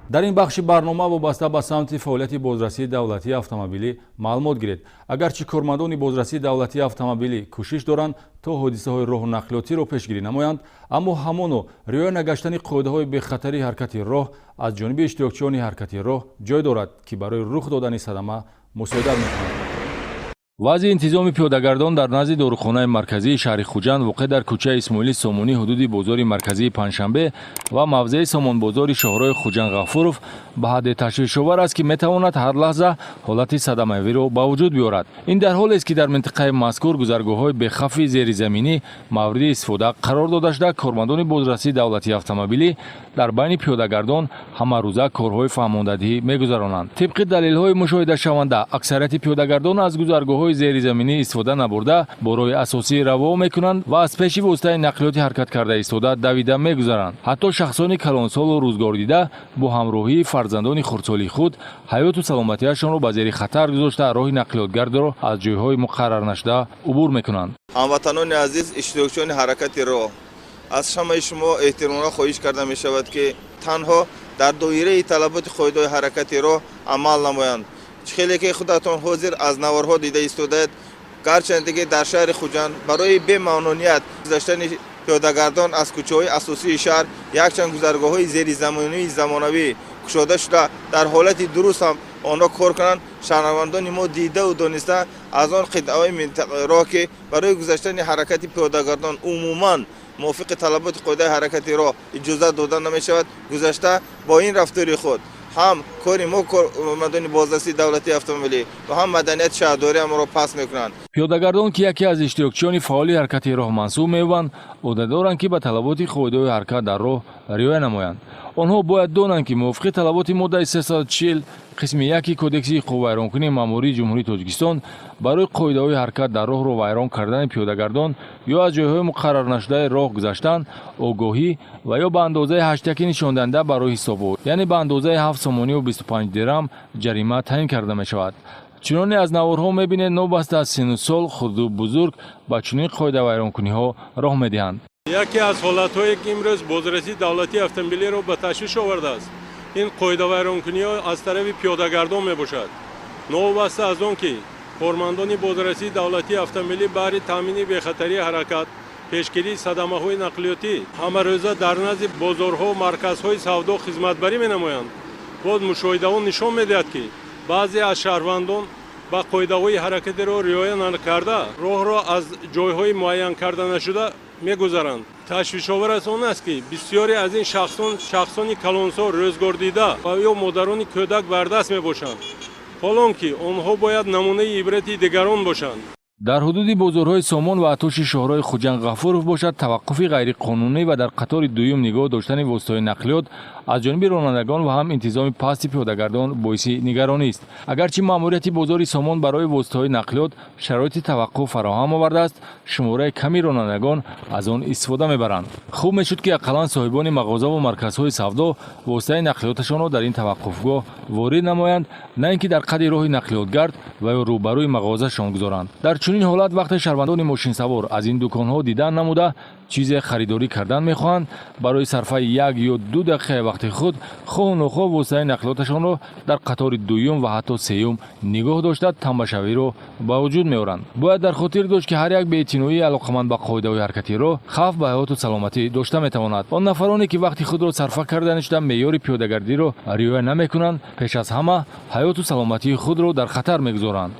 дар ин бахши барнома вобаста ба самти фаъолияти бозрасии давлатии автомобилӣ маълумот гиред. агарчи кормандони бозрасии давлатии автомобилӣ кӯшиш доранд то ҳодисаҳои роҳу нақлиётиро пешгирӣ намоянд, аммо ҳамоно риоя нагаштани қоидаҳои бехатарии ҳаракати роҳ аз ҷониби иштирокчиёни ҳаракати роҳ ҷой дорад, ки барои рух додани садама мусоидат мекунад. вазъи интизоми пиёдагардон дар назди дорухонаи марказии шаҳри хуҷанд воқеъ дар кӯчаи исмоили сомонӣ ҳудуди бозори марказии панҷшанбе ва мавзеи сомонбозори шоҳроҳи хуҷанд ғафуров ба ҳадде ташвишовар аст, ки метавонад ҳар лаҳза ҳолати садамавиро ба вуҷуд биёрад. ин дар ҳолест, ки дар минтақаи мазкур гузаргоҳҳои бехавфи зеризаминӣ мавриди истифода қарор дода шуда, кормандони бозрасии давлатии автомобилӣ дар байни пиёдагардон ҳамарӯза корҳои фаҳмондадиҳӣ мегузаронанд. тибқи далелҳои мушоҳидашаванда, аксарияти пиёдагардон аз гузаргоҳҳои зеризаминӣ истифода набурда, бо роҳи асосӣ раво мекунанд ва аз пеши воситаи нақлиёти ҳаракаткарда истода давида мегузаранд. ҳатто шахсони калонсолу рӯзгордида бо ҳамроҳии фарзандони хурдсолии худ ҳаёту саломатиашонро ба зери хатар гузошта, роҳи нақлиётгардро аз ҷойҳои муқаррарнашуда убур мекунанд. ҳамватанони азиз, иштирокчиёни ҳаракати роҳ, аз шамаи шумо эҳтиромона хоҳиш карда мешавад, ки танҳо дар доираи талаботи қоидаҳои ҳаракати роҳ амал намоянд. хеле ки худатон ҳозир аз наварҳо дида истодаед, гарчанде ки дар шаҳри хуҷанд барои бемаъноният гузаштани пиёдагардон аз кӯчаҳои асосии шаҳр якчанд гузаргоҳҳои зеризаминии замонавӣ кушода шуда дар ҳолати дуруст ҳам онҳо кор кунанд, шаҳрвандони мо дидаву дониста аз он қитъаҳои минтақаи роҳ ки барои гузаштани ҳаракати пиёдагардон умуман мувофиқи талаботи қоидаи ҳаракати роҳ иҷозат дода намешавад, гузашта бо ин рафтори худ ҳам кори мо кормандони бозрасии давлатии автомобилӣ ва ҳам маданияти шаҳрдориамро паст мекунанд. пиёдагардон, ки яке аз иштирокчиёни фаъоли ҳаракати роҳ маҳсуб меёбанд, одат доранд, ки ба талаботи қоидаҳои ҳаракат дар роҳ риоя намоянд. онҳо бояд донанд, ки мувофиқи талаботи моддаи 340 қисми 1 кодекси ҳуқуқвайронкунии маъмурии ҷумҳурии Тоҷикистон барои қоидаҳои ҳаракат дар роҳро вайрон кардани пиёдагардон ё аз ҷойҳои муқаррарнашудаи роҳ гузаштан, огоҳӣ ва ё ба андозаи 8 нишондиҳанда барои ҳисобот, яъне ба андозаи 7 сомонию 25 дирам ҷарима таъин карда мешавад. чуноне аз наварҳо мебинед, нобаста аз сину сол хурду бузург ба чунин қоидавайронкуниҳо роҳ медиҳанд. яке аз ҳолатҳое ки имрӯз бозрасии давлатии автомобилиро ба ташвиш овардааст, ин қоидавайронкуниҳо аз тарафи пиёдагардон мебошад. новобаста аз он ки кормандони бозрасии давлатии автомобилӣ баҳри таъмини бехатарии ҳаракат, пешгирии садамаҳои нақлиётӣ ҳамарӯза дар назди бозорҳо, марказҳои савдо хизматбарӣ менамоянд. боз мушоҳидаҳо нишон медиҳад, ки баъзе аз шаҳрвандон ба қоидаҳои ҳаракати роҳ риоя накарда, роҳро аз ҷойҳои муайян карда нашуда мегузаранд. ташвишовар аз он аст, ки бисёре аз ин шахсони калонсол, рӯзгордида ва ё модарони кӯдак бардаст мебошанд, ҳолон ки онҳо бояд намунаи ибрати дигарон бошанд. дар ҳудуди бозорҳои Сомон ва Атоши шоҳроҳи Хуҷанд Ғафуров бошад, таваққуфи ғайриқонунӣ ва дар қатори дуюм нигоҳ доштани воситаҳои нақлиёт аз ҷониби ронандагон ва ҳам интизоми пасти пиёдагардон боиси нигаронӣ аст. агарчи маъмурияти бозори Сомон барои воситаҳои нақлиёт шароити таваққуф фароҳам овардааст, шумораи ками ронандагон аз он истифода мебаранд. хуб мешуд, ки ақаллан соҳибони мағозаву марказҳои савдо воситаи нақлиёташонро дар ин таваққуфгоҳ ворид намоянд, на ин ки дар қади роҳи нақлиётгард ва ё рӯбарӯи мағозашон гузоранд. дар чунин ҳолат вақте шаҳрвандони мошинсавор аз ин дуконҳо дидан намуда чизе харидорӣ кардан мехоҳанд, барои сарфаи 1 ё 2 дақиқаи вақти худ хоҳу нохоҳ воситаи нақлиёташонро дар қатори дуюм ва ҳатто сеюм нигоҳ дошта тамбашавиро ба вуҷуд меоранд. бояд дар хотир дошт, ки ҳар як беэътиноӣ алоқаманд ба қоидаҳои ҳаракати роҳ хавф ба ҳаёту саломатӣ дошта метавонад. он нафароне, ки вақти худро сарфа карданишда меъёри пиёдагардиро риоя намекунанд, пеш аз ҳама ҳаёту саломатии худро дар хатар мегузоранд.